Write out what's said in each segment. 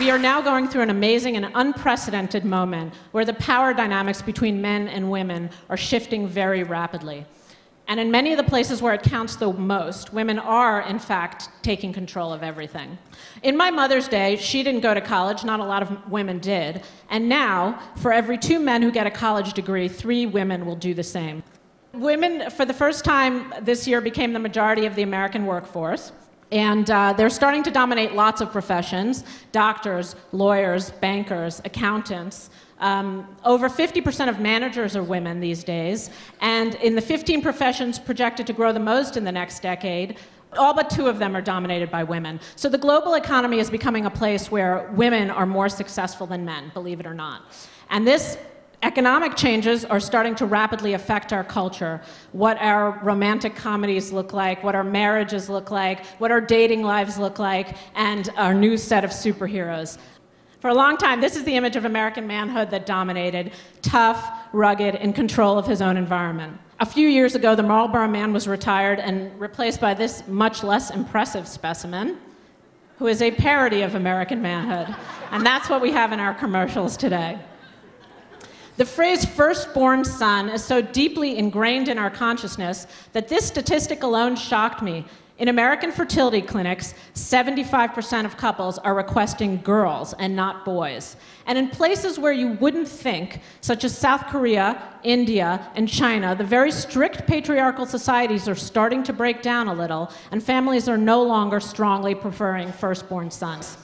We are now going through an amazing and unprecedented moment where the power dynamics between men and women are shifting very rapidly. And in many of the places where it counts the most, women are, in fact, taking control of everything. In my mother's day, she didn't go to college, not a lot of women did, and now, for every 2 men who get a college degree, 3 women will do the same. Women, for the first time this year, became the majority of the American workforce. And they're starting to dominate lots of professions: doctors, lawyers, bankers, accountants. Over 50% of managers are women these days. And in the 15 professions projected to grow the most in the next decade, all but 2 of them are dominated by women. So the global economy is becoming a place where women are more successful than men, believe it or not. And this economic changes are starting to rapidly affect our culture, what our romantic comedies look like, what our marriages look like, what our dating lives look like, and our new set of superheroes. For a long time, this is the image of American manhood that dominated: tough, rugged, in control of his own environment. A few years ago, the Marlboro Man was retired and replaced by this much less impressive specimen, who is a parody of American manhood. And that's what we have in our commercials today. The phrase "firstborn son" is so deeply ingrained in our consciousness that this statistic alone shocked me. In American fertility clinics, 75% of couples are requesting girls and not boys. And in places where you wouldn't think, such as South Korea, India, and China, the very strict patriarchal societies are starting to break down a little, and families are no longer strongly preferring firstborn sons.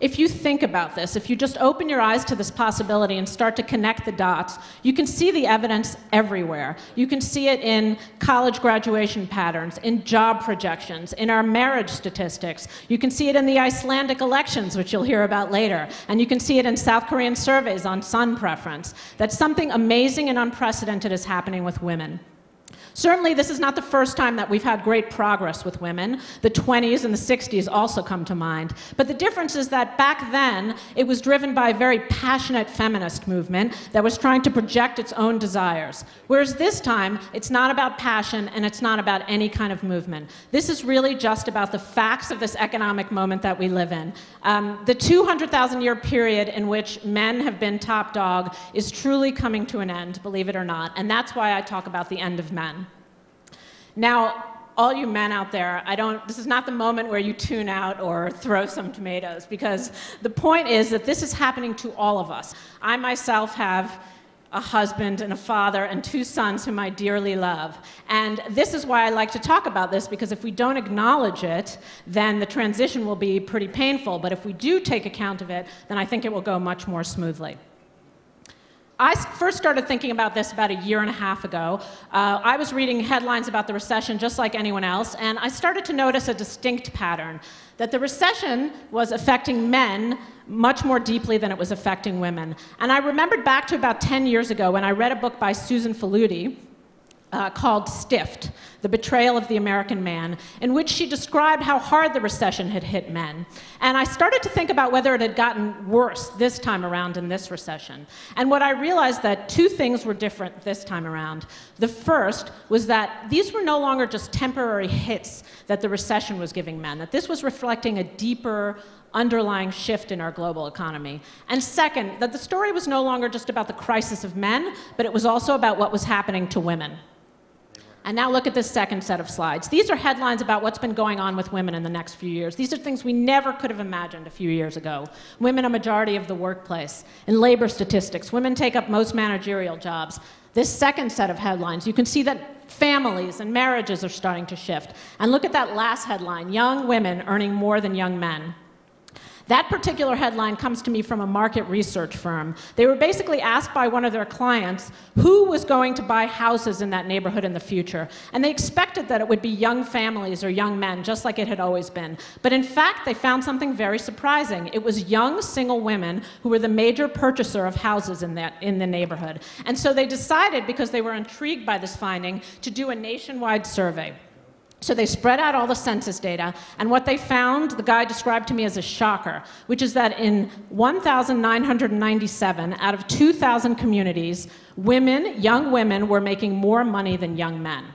If you think about this, if you just open your eyes to this possibility and start to connect the dots, you can see the evidence everywhere. You can see it in college graduation patterns, in job projections, in our marriage statistics. You can see it in the Icelandic elections, which you'll hear about later. And you can see it in South Korean surveys on son preference. That something amazing and unprecedented is happening with women. Certainly, this is not the first time that we've had great progress with women. The 20s and the 60s also come to mind. But the difference is that back then, it was driven by a very passionate feminist movement that was trying to project its own desires. Whereas this time, it's not about passion and it's not about any kind of movement. This is really just about the facts of this economic moment that we live in. The 200,000-year period in which men have been top dog is truly coming to an end, believe it or not. And that's why I talk about the end of men. Now, all you men out there, this is not the moment where you tune out or throw some tomatoes, because the point is that this is happening to all of us. I myself have a husband and a father and 2 sons whom I dearly love. And this is why I like to talk about this, because if we don't acknowledge it, then the transition will be pretty painful. But if we do take account of it, then I think it will go much more smoothly. I first started thinking about this about a year and a half ago. I was reading headlines about the recession just like anyone else, and I started to notice a distinct pattern, that the recession was affecting men much more deeply than it was affecting women. And I remembered back to about 10 years ago when I read a book by Susan Faludi called Stiffed, The Betrayal of the American Man, in which she described how hard the recession had hit men. And I started to think about whether it had gotten worse this time around in this recession. And what I realized that 2 things were different this time around. The first was that these were no longer just temporary hits that the recession was giving men, that this was reflecting a deeper underlying shift in our global economy. And second, that the story was no longer just about the crisis of men, but it was also about what was happening to women. And now look at this second set of slides. These are headlines about what's been going on with women in the next few years. These are things we never could have imagined a few years ago. Women a majority of the workplace. In labor statistics, women take up most managerial jobs. This second set of headlines, you can see that families and marriages are starting to shift. And look at that last headline, young women earning more than young men. That particular headline comes to me from a market research firm. They were basically asked by one of their clients who was going to buy houses in that neighborhood in the future. And they expected that it would be young families or young men, just like it had always been. But in fact, they found something very surprising. It was young single women who were the major purchaser of houses in the neighborhood. And so they decided, because they were intrigued by this finding, to do a nationwide survey. So they spread out all the census data, and what they found, the guy described to me as a shocker, which is that in 1,997 out of 2,000 communities, young women were making more money than young men.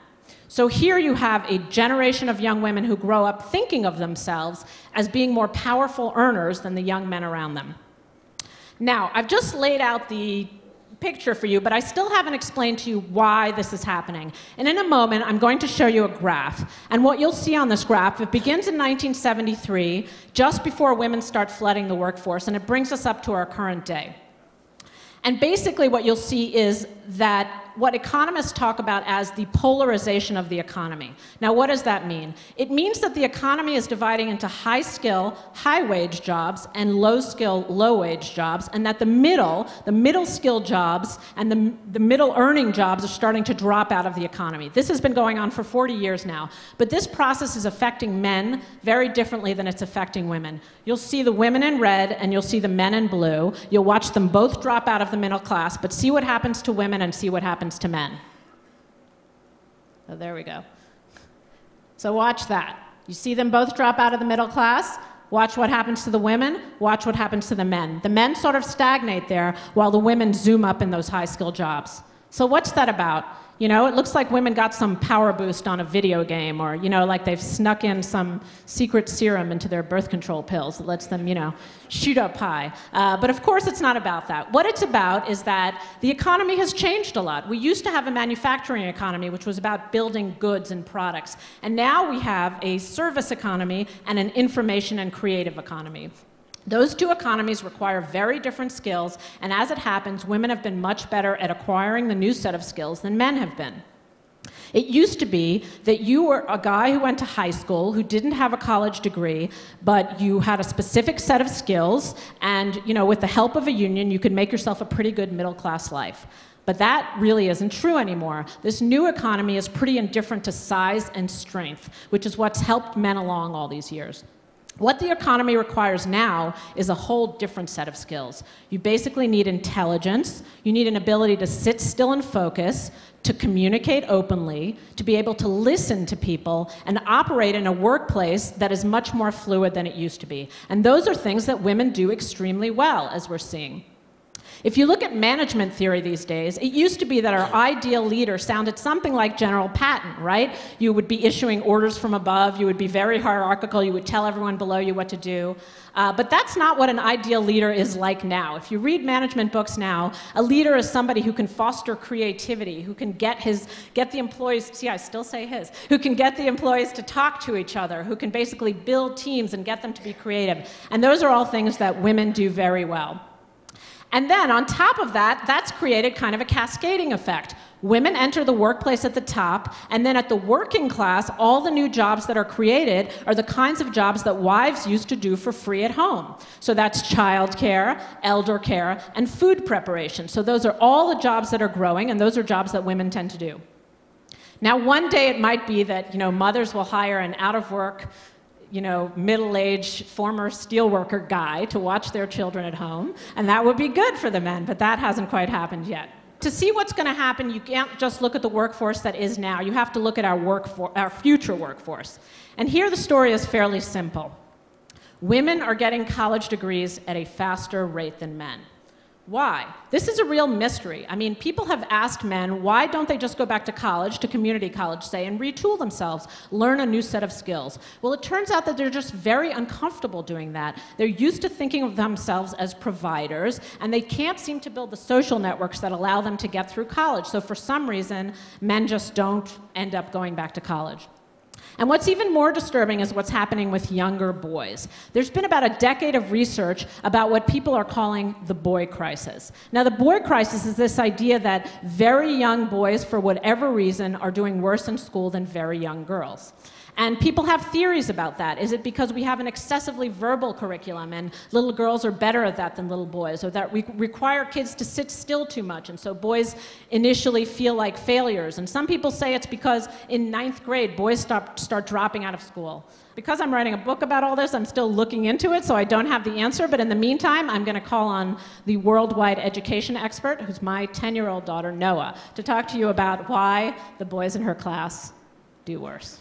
So here you have a generation of young women who grow up thinking of themselves as being more powerful earners than the young men around them. Now, I've just laid out the picture for you, but I still haven't explained to you why this is happening. And in a moment, I'm going to show you a graph. And what you'll see on this graph, it begins in 1973, just before women start flooding the workforce, and it brings us up to our current day. And basically what you'll see is that what economists talk about as the polarization of the economy. Now, what does that mean? It means that the economy is dividing into high-skill, high-wage jobs and low-skill, low-wage jobs, and that the middle-skill jobs and the middle-earning jobs are starting to drop out of the economy. This has been going on for 40 years now, but this process is affecting men very differently than it's affecting women. You'll see the women in red and you'll see the men in blue. You'll watch them both drop out of the middle class, but see what happens to women and see what happens to men. Oh, there we go. So watch that. You see them both drop out of the middle class. Watch what happens to the women. Watch what happens to the men. The men sort of stagnate there while the women zoom up in those high-skill jobs. So what's that about? You know, it looks like women got some power boost on a video game, or, you know, like they've snuck in some secret serum into their birth control pills that lets them, you know, shoot up high. But of course it's not about that. What it's about is that the economy has changed a lot. We used to have a manufacturing economy, which was about building goods and products. And now we have a service economy and an information and creative economy. Those two economies require very different skills, and as it happens, women have been much better at acquiring the new set of skills than men have been. It used to be that you were a guy who went to high school, who didn't have a college degree, but you had a specific set of skills, and, you know, with the help of a union, you could make yourself a pretty good middle-class life. But that really isn't true anymore. This new economy is pretty indifferent to size and strength, which is what's helped men along all these years. What the economy requires now is a whole different set of skills. You basically need intelligence, you need an ability to sit still and focus, to communicate openly, to be able to listen to people, and operate in a workplace that is much more fluid than it used to be. And those are things that women do extremely well, as we're seeing. If you look at management theory these days, it used to be that our ideal leader sounded something like General Patton, right? You would be issuing orders from above, you would be very hierarchical, you would tell everyone below you what to do. But that's not what an ideal leader is like now. If you read management books now, a leader is somebody who can foster creativity, who can get the employees, see, I still say his, who can get the employees to talk to each other, who can basically build teams and get them to be creative. And those are all things that women do very well. And then on top of that, that's created kind of a cascading effect. Women enter the workplace at the top, and then at the working class, all the new jobs that are created are the kinds of jobs that wives used to do for free at home. So that's childcare, elder care, and food preparation. So those are all the jobs that are growing, and those are jobs that women tend to do. Now, one day it might be that, you know, mothers will hire an out-of-work, you know, middle-aged former steelworker guy to watch their children at home, and that would be good for the men, but that hasn't quite happened yet. To see what's going to happen, you can't just look at the workforce that is now. You have to look at our future workforce. And here the story is fairly simple. Women are getting college degrees at a faster rate than men. Why? This is a real mystery. I mean, people have asked men, why don't they just go back to college, to community college, say, and retool themselves, learn a new set of skills? Well, it turns out that they're just very uncomfortable doing that. They're used to thinking of themselves as providers, and they can't seem to build the social networks that allow them to get through college. So for some reason, men just don't end up going back to college. And what's even more disturbing is what's happening with younger boys. There's been about a decade of research about what people are calling the boy crisis. Now, the boy crisis is this idea that very young boys, for whatever reason, are doing worse in school than very young girls. And people have theories about that. Is it because we have an excessively verbal curriculum and little girls are better at that than little boys, or that we require kids to sit still too much, and so boys initially feel like failures? And some people say it's because in 9th grade, boys start dropping out of school. Because I'm writing a book about all this, I'm still looking into it, so I don't have the answer, but in the meantime, I'm going to call on the worldwide education expert, who's my 10-year-old daughter, Noah, to talk to you about why the boys in her class do worse.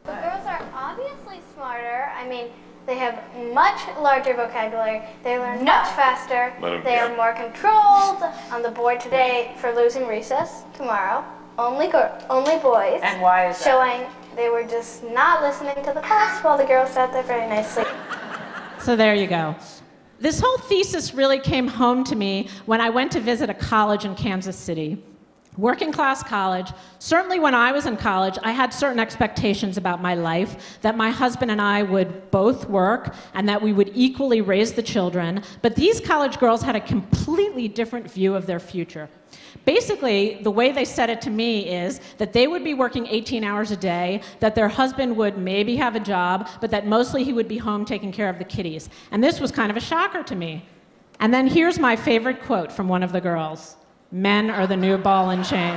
The girls are obviously smarter. I mean, they have much larger vocabulary. They learn much faster. They are more controlled on the board today for losing recess tomorrow. only boys. And why is that? Showing they were just not listening to the class while the girls sat there very nicely. So there you go. This whole thesis really came home to me when I went to visit a college in Kansas City. Working class college. Certainly when I was in college, I had certain expectations about my life, that my husband and I would both work and that we would equally raise the children. But these college girls had a completely different view of their future. Basically, the way they said it to me is that they would be working 18 hours a day, that their husband would maybe have a job, but that mostly he would be home taking care of the kiddies. And this was kind of a shocker to me. And then here's my favorite quote from one of the girls. Men are the new ball and chain.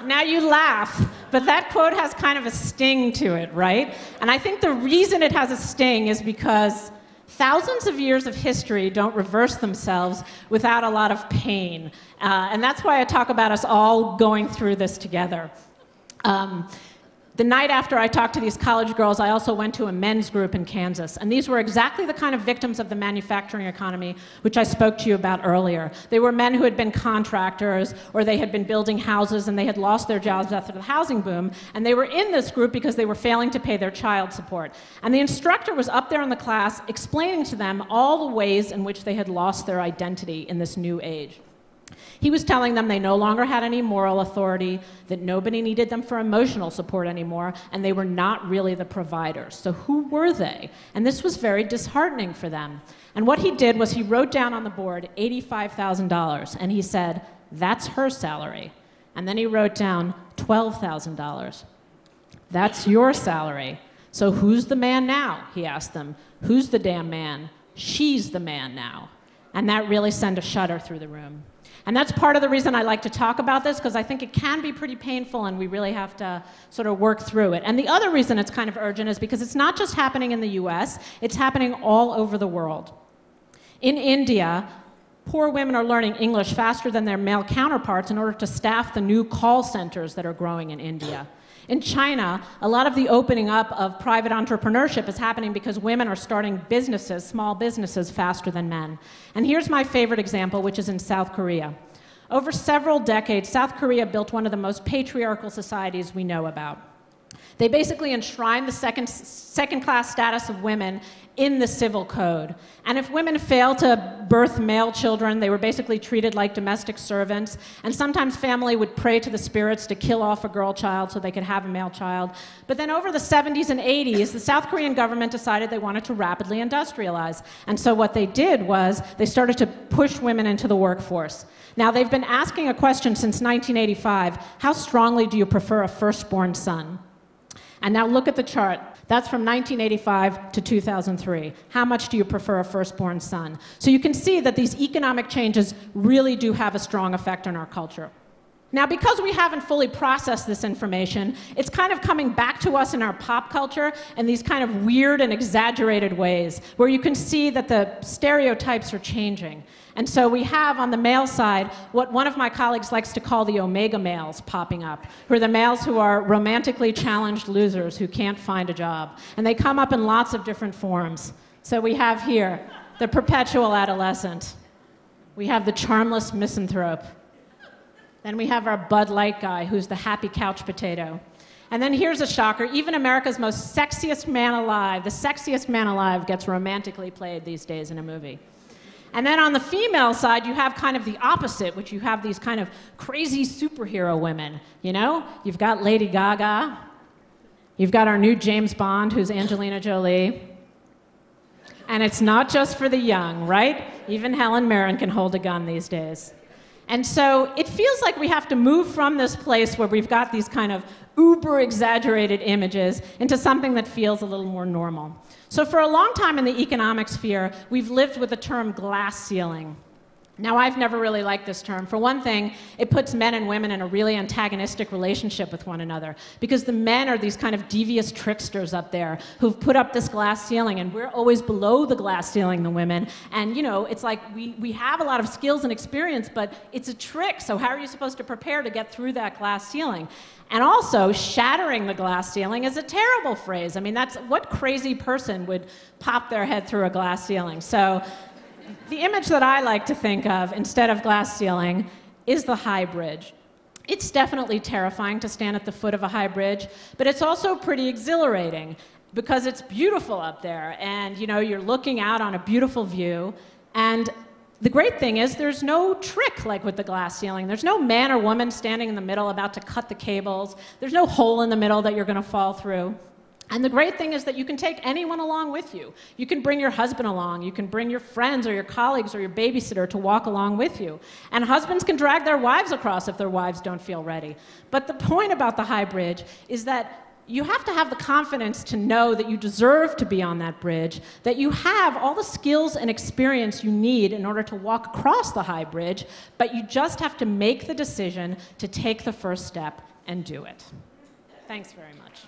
Now you laugh, but that quote has kind of a sting to it, right? And I think the reason it has a sting is because thousands of years of history don't reverse themselves without a lot of pain. And that's why I talk about us all going through this together. The night after I talked to these college girls, I also went to a men's group in Kansas. And these were exactly the kind of victims of the manufacturing economy which I spoke to you about earlier. They were men who had been contractors, or they had been building houses and they had lost their jobs after the housing boom. And they were in this group because they were failing to pay their child support. And the instructor was up there in the class explaining to them all the ways in which they had lost their identity in this new age. He was telling them they no longer had any moral authority, that nobody needed them for emotional support anymore, and they were not really the providers. So who were they? And this was very disheartening for them. And what he did was he wrote down on the board $85,000, and he said, that's her salary. And then he wrote down $12,000. That's your salary. So who's the man now? He asked them. Who's the damn man? She's the man now. And that really sent a shudder through the room. And that's part of the reason I like to talk about this, because I think it can be pretty painful and we really have to sort of work through it. And the other reason it's kind of urgent is because it's not just happening in the US, it's happening all over the world. In India, poor women are learning English faster than their male counterparts in order to staff the new call centers that are growing in India. In China, a lot of the opening up of private entrepreneurship is happening because women are starting businesses, small businesses, faster than men. And here's my favorite example, which is in South Korea. Over several decades, South Korea built one of the most patriarchal societies we know about. They basically enshrined the second-class status of women in the civil code. And if women failed to birth male children, they were basically treated like domestic servants. And sometimes family would pray to the spirits to kill off a girl child so they could have a male child. But then over the 70s and 80s, the South Korean government decided they wanted to rapidly industrialize. And so what they did was they started to push women into the workforce. Now, they've been asking a question since 1985, how strongly do you prefer a firstborn son? And now look at the chart. That's from 1985 to 2003. How much do you prefer a firstborn son? So you can see that these economic changes really do have a strong effect on our culture. Now, because we haven't fully processed this information, it's kind of coming back to us in our pop culture in these kind of weird and exaggerated ways, where you can see that the stereotypes are changing. And so we have on the male side what one of my colleagues likes to call the omega males popping up, who are the males who are romantically challenged losers who can't find a job. And they come up in lots of different forms. So we have here the perpetual adolescent. We have the charmless misanthrope. Then we have our Bud Light guy, who's the happy couch potato. And then here's a shocker. Even America's most sexiest man alive, the sexiest man alive, gets romantically played these days in a movie. And then on the female side, you have kind of the opposite, which you have these kind of crazy superhero women. You know, you've got Lady Gaga. You've got our new James Bond, who's Angelina Jolie. And it's not just for the young, right? Even Helen Mirren can hold a gun these days. And so it feels like we have to move from this place where we've got these kind of uber exaggerated images into something that feels a little more normal. So for a long time in the economic sphere, we've lived with the term glass ceiling. Now, I've never really liked this term. For one thing, it puts men and women in a really antagonistic relationship with one another, because the men are these kind of devious tricksters up there who've put up this glass ceiling, and we're always below the glass ceiling, the women. And, you know, it's like we have a lot of skills and experience, but it's a trick, so how are you supposed to prepare to get through that glass ceiling? And also, shattering the glass ceiling is a terrible phrase. I mean, what crazy person would pop their head through a glass ceiling? So the image that I like to think of, instead of glass ceiling, is the high bridge. It's definitely terrifying to stand at the foot of a high bridge, but it's also pretty exhilarating because it's beautiful up there, and you're looking out on a beautiful view. And the great thing is there's no trick like with the glass ceiling. There's no man or woman standing in the middle about to cut the cables. There's no hole in the middle that you're going to fall through. And the great thing is that you can take anyone along with you. You can bring your husband along. You can bring your friends or your colleagues or your babysitter to walk along with you. And husbands can drag their wives across if their wives don't feel ready. But the point about the high bridge is that you have to have the confidence to know that you deserve to be on that bridge, that you have all the skills and experience you need in order to walk across the high bridge, but you just have to make the decision to take the first step and do it. Thanks very much.